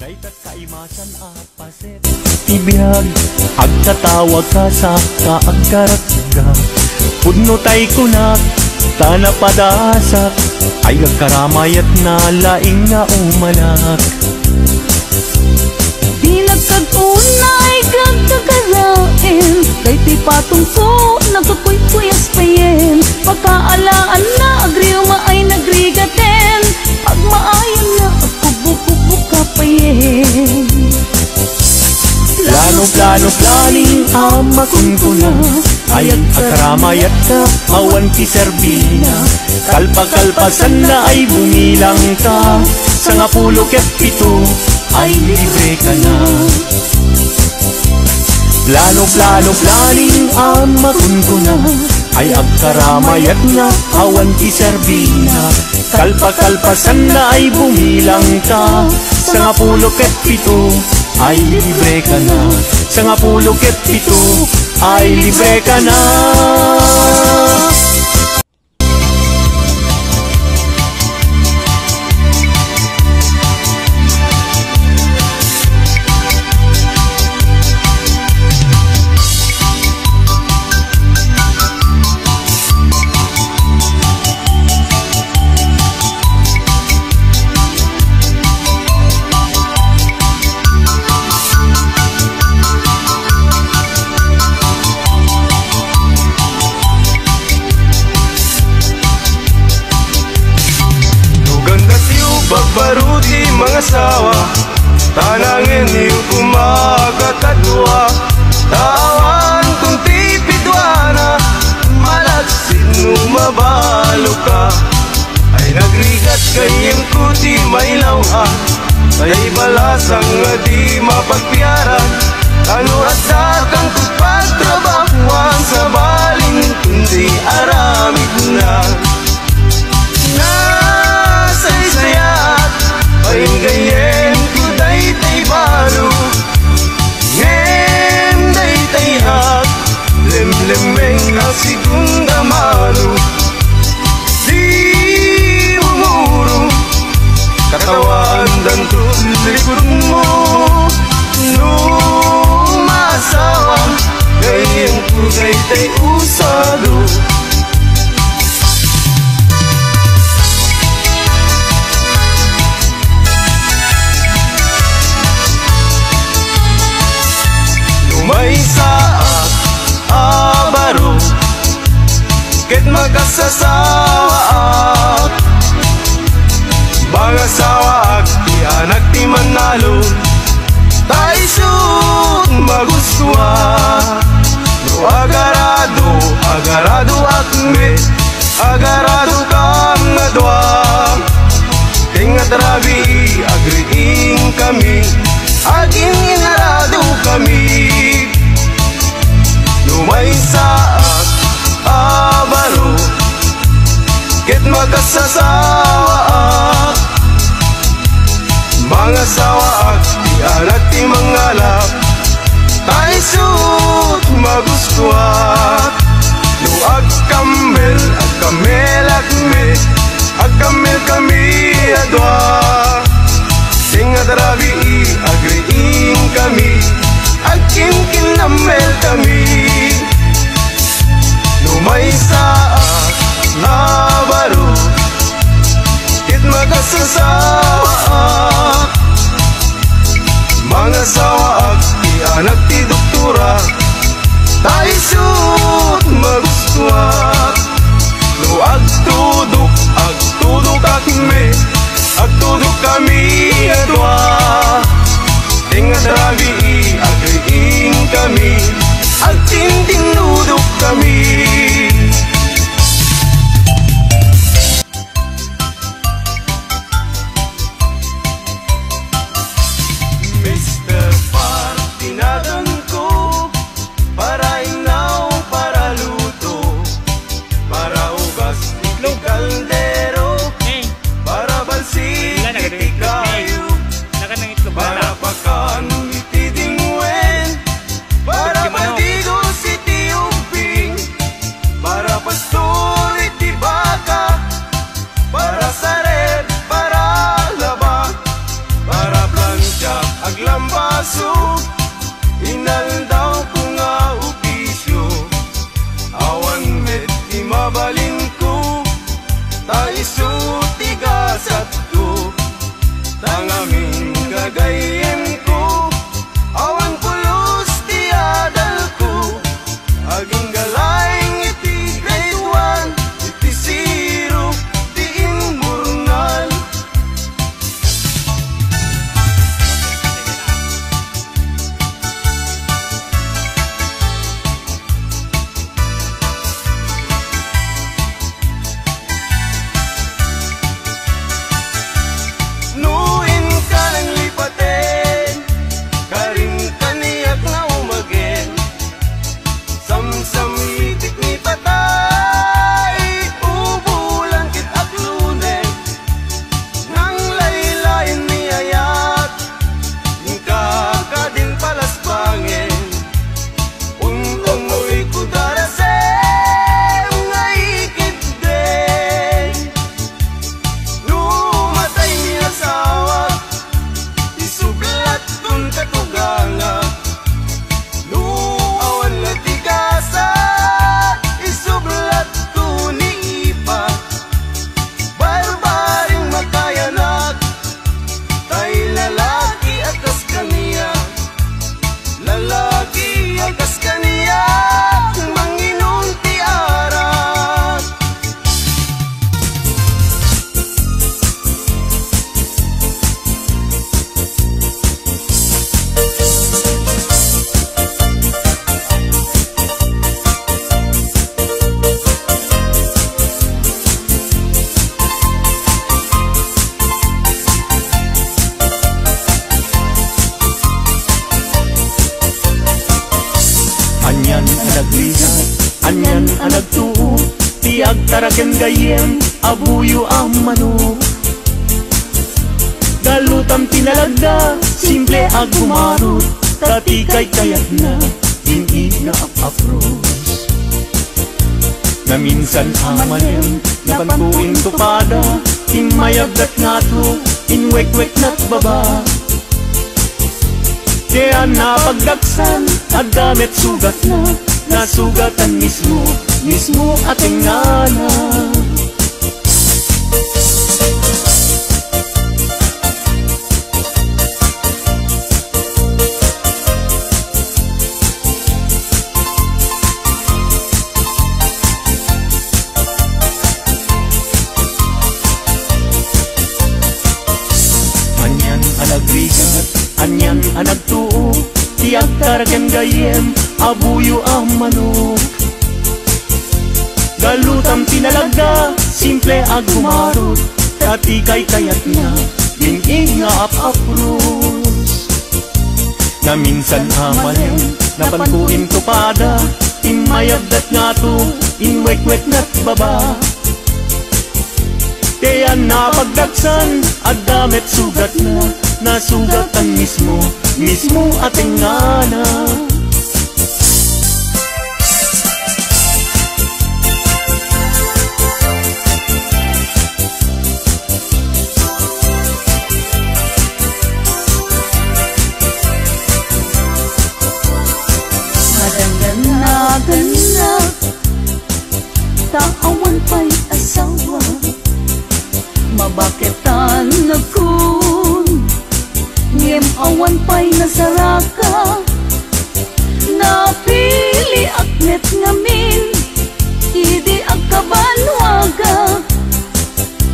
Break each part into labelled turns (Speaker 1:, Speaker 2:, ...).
Speaker 1: Kay kakaimasan apaset ibihag agtatawag ka sa kaagkaratga pudno tay kunak tanapadasak ay agkaramayat na laing nga umalak
Speaker 2: pinagkag-unay kagkagarain kay ti patungko nagkakuy-kuyas payen pagkaalaan na agriw maay nagrigaten pag maayon na agkubo-kubo ka payen
Speaker 1: plano planing amakun ko na ayag agkaramayat ka awan ti serbina kalpa-kalpasan na ay bumilang ka sa nga 17 ay libre ka na plano planing amakun ko na ay agkaramayat na awan ti serbina kalpa-kalpasan na ay bumilang ka sa nga 17 ay libre ka na sa nga 17 ay libre ka na.
Speaker 3: Baruti mga sawa tanangin yung kumagakadwa tawan kung tipidwana malagsin umabalo ka ay nagrigat kayong kuti may lawan ay balasang nga di mapagpiaran ano at datang kupagtrabahuan sa baling kundi aramid na Pain ganyan ko day-day balo Ngem day-day hak Lemlemeng ang segunda mano Di umuro Katawan dan likod mo Numasawang Ganyan ko day-day usado May saak abaro Ket magkasasawaak Bangasawaak Di anak ti manalo Taisut magustua No agarado akme Agarado kam ngadwa Tingat rabi agriing kami Aging inarado kami Lumay saak abaro Ket magkasasawaak Mga sawaak Di anak ti mangalap Taisut magustuak No agkamel akme Agkamel kami adwa Tingat rabi agriing kami Agkin kinamel kami Lumay saak abaro Ket magkasasawaak Mga sawaak Di anak ti doktora Taisut magustuak No agtudok akme Agtudok kami adwa Tingat rabi agriing kami Agtintinudok kami Mr. Par, tinagan ko Para inaw, para luto Para ugas, itlog kaldero Para balsik, itikayo Para pakan, itidingwen Para pandigo, itiuping Para pastor, itibaka Para saret, para laba Para plancha aso, inaldaw ko nga opisyo. Awan met di mabalin ko, ta isu tigasat ko, tangaming kagayem ko. Awan pulos ti adal ko, aging galayng iti grade 1, iti zero, ti immurnal. Nuin ka ng lipaten, karin kaniyak na umagin. Samsam itik ni patay, ubulan kit aklunen. Nang laylayin ni ayat, yung kakading palasbangin. Untong mo'y kudarasem, ngaikit din. Numatay ni asawa, isublat kung katuganga. Nuawan na tigasat, isublat ko ni ipa. Barbaring makayanak, tay lalaki akas kaniya. Lalaki akas kaniya, manginong tiarat.
Speaker 1: Anyan ang naglisat, anyan ang nagtuo, tiag taraken gayem, abuyo ang manok. Galutam tinalagda, simple ag gumarot, tatikay kayat na, hindi na apapros. Na minsan amalem, napantuin tupada, inmayagdat nga to, inwek-wek na't baba. Kaya napagdaksan, at damit sugat na, nasugatan mismo, mismo ating nana. Anyan ang nagrigat, anyan ang nagtuo, tiyak taraken gayem, abuyo ang manok. Galutam tinalagda, simple ag gumarot, tatikay kayat na, inging nga apapros. Na minsan amalem, napantuin tupada, inmayagdat nga to, inwek-wek na't baba. Kaya napagdaksan, at damit sugat na, nasugatan mismo, mismo ating nana.
Speaker 2: Madanganaganap, taawan pa'y asawa. Mabaketan na kun, ngem awan pa'y nasaraka. Napili aknet ngamin, idi agkabanwaga.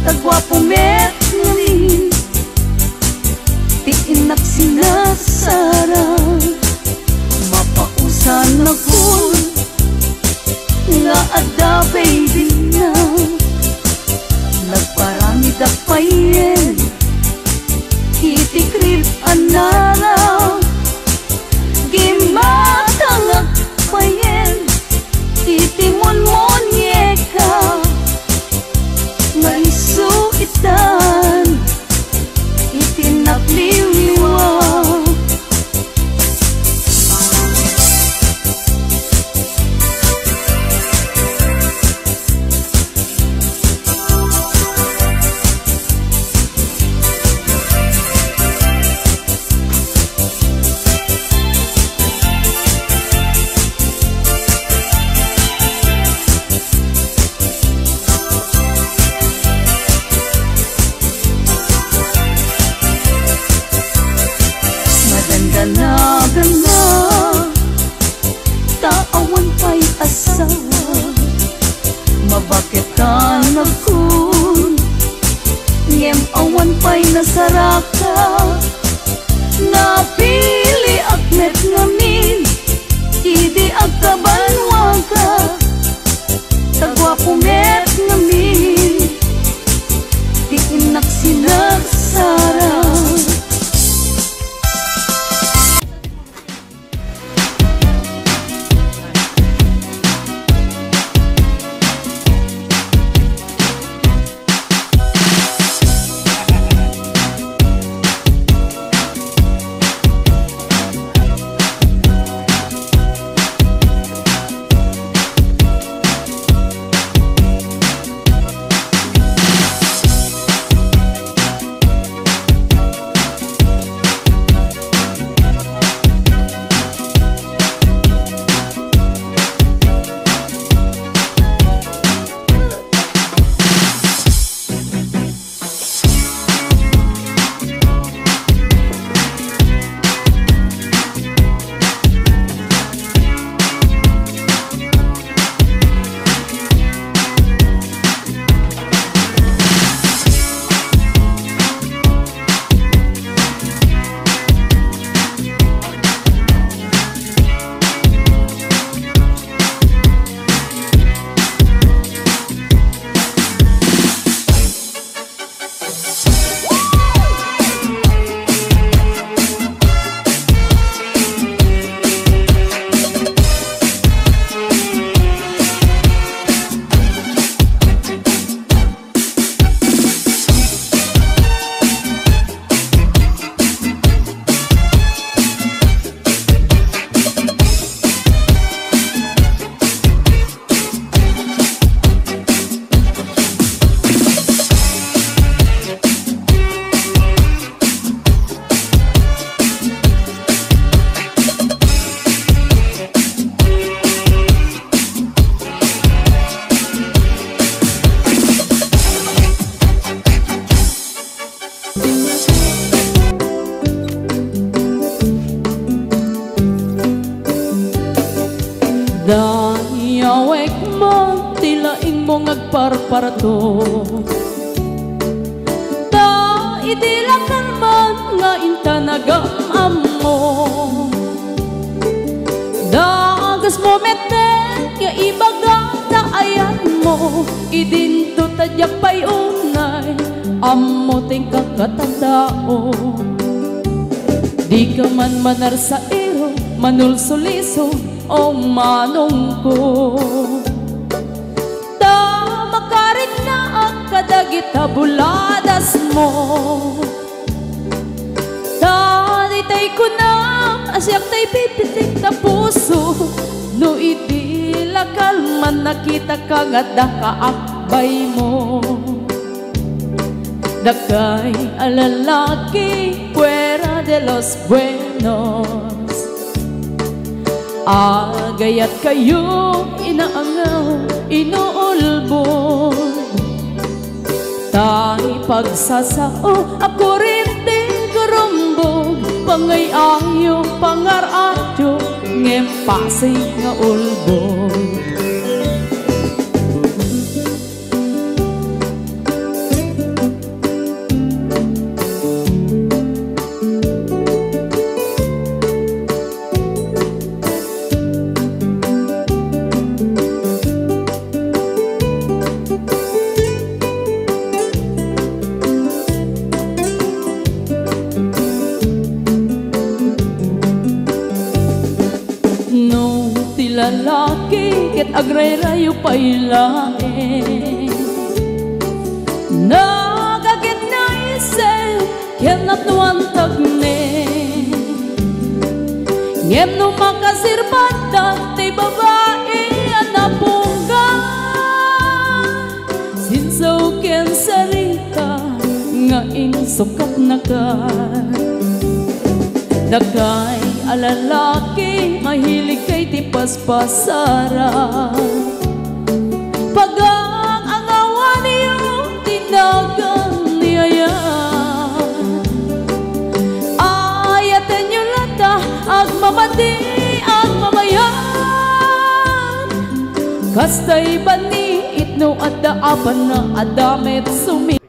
Speaker 2: Tagwapo met ngamin, tiinak sinasara. Mapausan na kun, nga ada baby na. Nagparami da payen, itikrip anara. Gimatangag payen, danagan na taawan pa'y asawa mabaketan akun ngem awan pa'y nasaraka napili akmet ngamin idi agkabanwaga tagwapumet ngamin di inak sinagsara.
Speaker 4: Dayawek mo, tilaing mo ngagparparto Da idilakan man nga intanagam mo Dagas mo meten, nga ibaga taayan mo Idinto tadyak pa'y unay, amo ting kakatandao Di ka man manar sa iro, manulsuliso o manong ko Da makarit na ang kadagit buladas mo Da ditay ko na asyak tay pipitik na puso No itilakal man nakita ka nga da kaakbay mo Dakay alalaki fuera de los buenos Agayat kayo inaangaw, inuulbon Tahi pagsasao, ako rin din gurumbog Pangay ayo, pangaradyo, ngem pasay nga ulbon lalaki ket agray-rayo pa'y laeng Nagagit na isip ket natuantag ne Ngem no makasirbatan ti babae anapungga Sinsaw ken sarita nga insukap na ka Dakay alalaki mahilig kay tipas-pasara Pagang ang awan niyong tinagang niyaya Ayatan niyo lata madi ang mamayan. Kastay bani itno at daapan na adamet sumi.